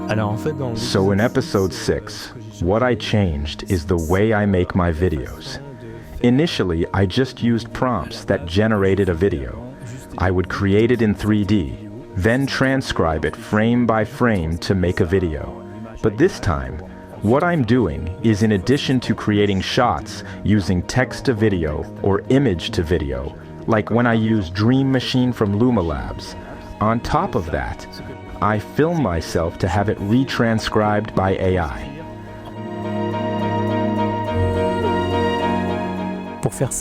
So in episode 6, what I changed is the way I make my videos. Initially, I just used prompts that generated a video. I would create it in 3D, then transcribe it frame by frame to make a video. But this time, what I'm doing is, in addition to creating shots using text to video or image to video, like when I use Dream Machine from Luma Labs, on top of that, I film myself to have it retranscribed by AI.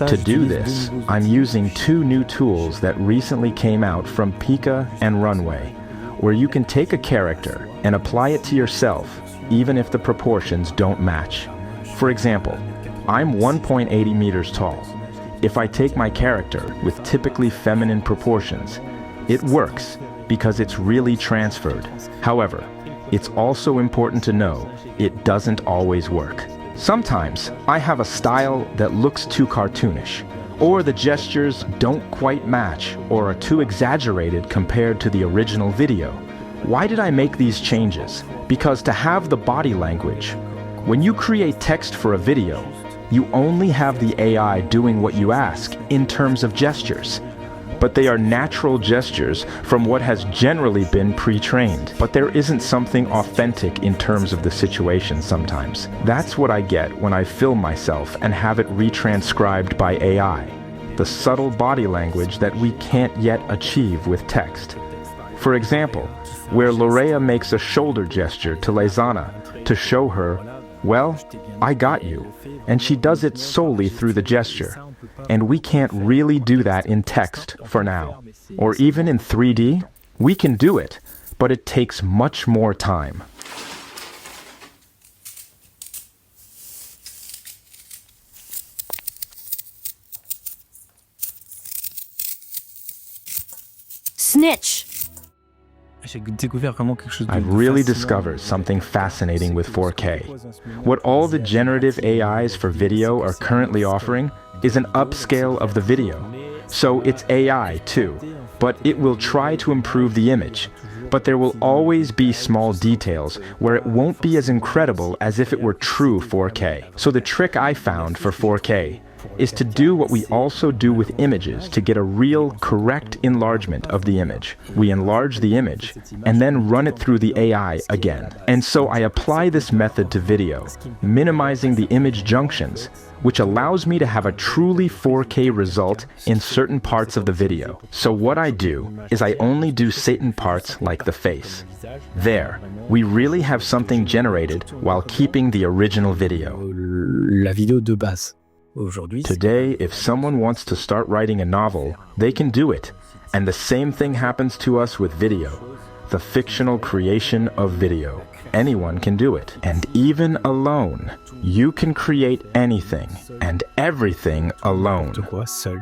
To do this, I'm using two new tools that recently came out from Pika and Runway, where you can take a character and apply it to yourself, even if the proportions don't match. For example, I'm 1.80 meters tall. If I take my character with typically feminine proportions, it works because it's really transferred. However, it's also important to know it doesn't always work. Sometimes I have a style that looks too cartoonish, or the gestures don't quite match or are too exaggerated compared to the original video. Why did I make these changes? Because to have the body language, when you create text for a video, you only have the AI doing what you ask in terms of gestures. But they are natural gestures from what has generally been pre-trained. But there isn't something authentic in terms of the situation sometimes. That's what I get when I film myself and have it retranscribed by AI. The subtle body language that we can't yet achieve with text. For example, where Lorea makes a shoulder gesture to Lezana to show her, well, I got you, and she does it solely through the gesture. And we can't really do that in text for now. Or even in 3D, we can do it, but it takes much more time. Snitch! I've really discovered something fascinating with 4K. What all the generative AIs for video are currently offering is an upscale of the video. So it's AI too, but it will try to improve the image. But there will always be small details where it won't be as incredible as if it were true 4K. So the trick I found for 4K is to do what we also do with images to get a real, correct enlargement of the image. We enlarge the image and then run it through the AI again. And so I apply this method to video, minimizing the image junctions, which allows me to have a truly 4K result in certain parts of the video. So what I do is I only do certain parts like the face. There, we really have something generated while keeping the original video. La vidéo de base. Today, if someone wants to start writing a novel, they can do it. And the same thing happens to us with video, the fictional creation of video. Anyone can do it. And even alone, you can create anything and everything alone. De quoi seul?